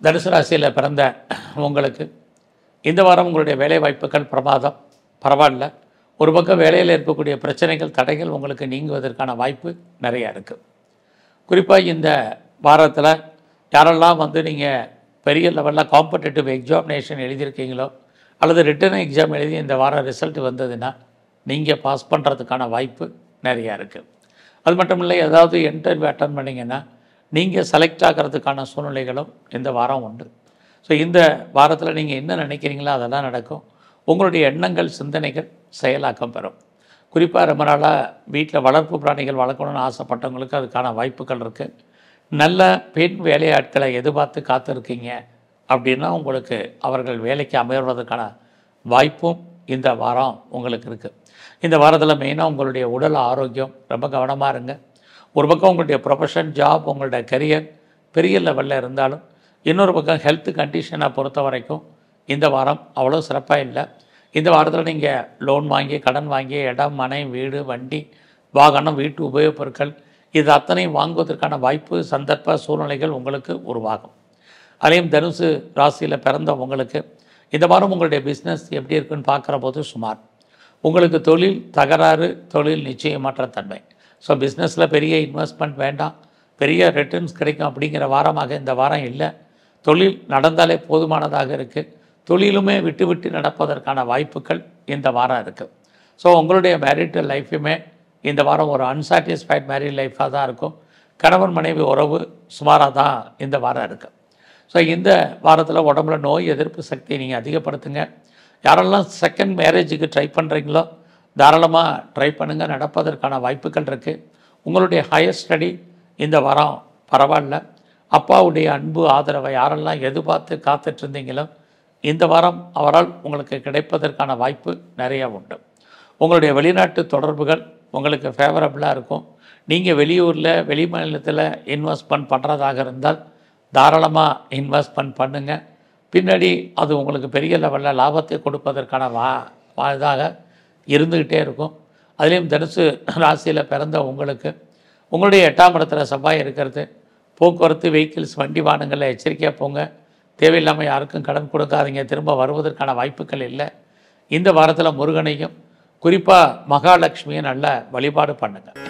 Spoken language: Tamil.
தனுசு ராசியில் பிறந்த உங்களுக்கு இந்த வாரம் உங்களுடைய வேலை வாய்ப்புகள் பிரமாதம், பரவாயில்ல. ஒரு பக்கம் வேலையில் இருக்கக்கூடிய பிரச்சனைகள், தடைகள் உங்களுக்கு நீங்குவதற்கான வாய்ப்பு நிறையா இருக்குது. குறிப்பாக இந்த வாரத்தில் யாரெல்லாம் நீங்கள் பெரிய லெவலில் காம்படிட்டிவ் எக்ஸாமினேஷன் எழுதியிருக்கீங்களோ அல்லது ரிட்டன் எக்ஸாம் எழுதி இந்த வாரம் ரிசல்ட் வந்ததுன்னா நீங்கள் பாஸ் பண்ணுறதுக்கான வாய்ப்பு நிறையா இருக்குது. அது மட்டும் இல்லை, ஏதாவது இன்டர்வியூ அட்டன் பண்ணிங்கன்னா நீங்கள் செலக்ட் ஆகிறதுக்கான சூழ்நிலைகளும் இந்த வாரம் உண்டு. ஸோ இந்த வாரத்தில் நீங்கள் என்ன நினைக்கிறீங்களோ அதெல்லாம் நடக்கும். உங்களுடைய எண்ணங்கள், சிந்தனைகள் செயலாக்கம் பெறும். குறிப்பாக ரொம்ப நாளாக வீட்டில் வளர்ப்பு பிராணிகள் வளர்க்கணும்னு ஆசைப்பட்டவங்களுக்கு அதுக்கான வாய்ப்புகள் இருக்குது. நல்ல பெண் வேலையாட்களை எதிர்பார்த்து காத்திருக்கீங்க அப்படின்னா உங்களுக்கு அவர்கள் வேலைக்கு அமைவதற்கான வாய்ப்பும் இந்த வாரம் உங்களுக்கு இருக்குது. இந்த வாரத்தில் மெயினாக உங்களுடைய உடல் ஆரோக்கியம் ரொம்ப கவனமாக இருங்க. ஒரு பக்கம் உங்களுடைய ப்ரொஃபஷன், ஜாப், உங்களுடைய கரியர் பெரிய லெவலில் இருந்தாலும் இன்னொரு பக்கம் ஹெல்த் கண்டிஷனை பொறுத்த வரைக்கும் இந்த வாரம் அவ்வளோ சிறப்பாக இல்லை. இந்த வாரத்தில் நீங்கள் லோன் வாங்கி, கடன் வாங்கி, இடம், மனை, வீடு, வண்டி, வாகனம், வீட்டு உபயோகப் பொருட்கள் இது அத்தனையும் வாங்குவதற்கான வாய்ப்பு, சந்தர்ப்ப சூழ்நிலைகள் உங்களுக்கு உருவாகும். அதையும் தனுசு ராசியில் பிறந்த உங்களுக்கு இந்த வாரம் உங்களுடைய பிஸ்னஸ் எப்படி இருக்குன்னு பார்க்குற போது சுமார். உங்களுக்கு தொழில் தகராறு, தொழில் நிச்சயமற்ற தன்மை. ஸோ பிஸ்னஸில் பெரிய இன்வெஸ்ட்மெண்ட் வேண்டாம், பெரிய ரிட்டர்ன்ஸ் கிடைக்கும் அப்படிங்கிற வாரமாக இந்த வாரம் இல்லை. தொழில் நடந்தாலே போதுமானதாக இருக்குது. தொழிலுமே விட்டு விட்டு நடப்பதற்கான வாய்ப்புகள் இந்த வாரம் இருக்குது. ஸோ உங்களுடைய மேரிட்டல் லைஃபுமே இந்த வாரம் ஒரு அன்சாட்டிஸ்ஃபைட் மேரிட் லைஃபாக தான் இருக்கும். கணவன் மனைவி உறவு சுமாராக தான் இந்த வாரம் இருக்குது. ஸோ இந்த வாரத்தில் உடம்புல நோய் எதிர்ப்பு சக்தியை நீங்கள் அதிகப்படுத்துங்க. யாரெல்லாம் செகண்ட் மேரேஜுக்கு ட்ரை பண்ணுறீங்களோ தாராளமாக ட்ரை பண்ணுங்கள், நடப்பதற்கான வாய்ப்புகள் இருக்குது. உங்களுடைய ஹையர் ஸ்டடி இந்த வாரம் பரவாயில்ல. அப்பாவுடைய அன்பு, ஆதரவை யாரெல்லாம் எதிர்பார்த்து காத்துட்ருந்தீங்களோ இந்த வாரம் அவரால் உங்களுக்கு கிடைப்பதற்கான வாய்ப்பு நிறையா உண்டு. உங்களுடைய வெளிநாட்டு தொடர்புகள் உங்களுக்கு ஃபேவரபுளாக இருக்கும். நீங்கள் வெளியூரில், வெளி மாநிலத்தில் இன்வெஸ்ட்மெண்ட் பண்ணுறதாக இருந்தால் தாராளமாக இன்வெஸ்ட்மெண்ட் பண்ணுங்கள். பின்னாடி அது உங்களுக்கு பெரிய லெவலில் லாபத்தை கொடுப்பதற்கான இதாக இருந்துக்கிட்டே இருக்கும். அதுலேயும் தனுசு ராசியில் பிறந்த உங்களுக்கு உங்களுடைய 8ஆம் இடத்துல செவ்வாய் இருக்கிறது. போக்குவரத்து, வெஹிக்கிள்ஸ், வண்டி வாகனங்களில் எச்சரிக்கையாக போங்க. தேவையில்லாமல் யாருக்கும் கடன் கொடுக்காதீங்க, திரும்ப வருவதற்கான வாய்ப்புகள் இல்லை. இந்த வாரத்தில் முருகனையும் குறிப்பாக மகாலட்சுமியை நல்ல வழிபாடு பண்ணுங்கள்.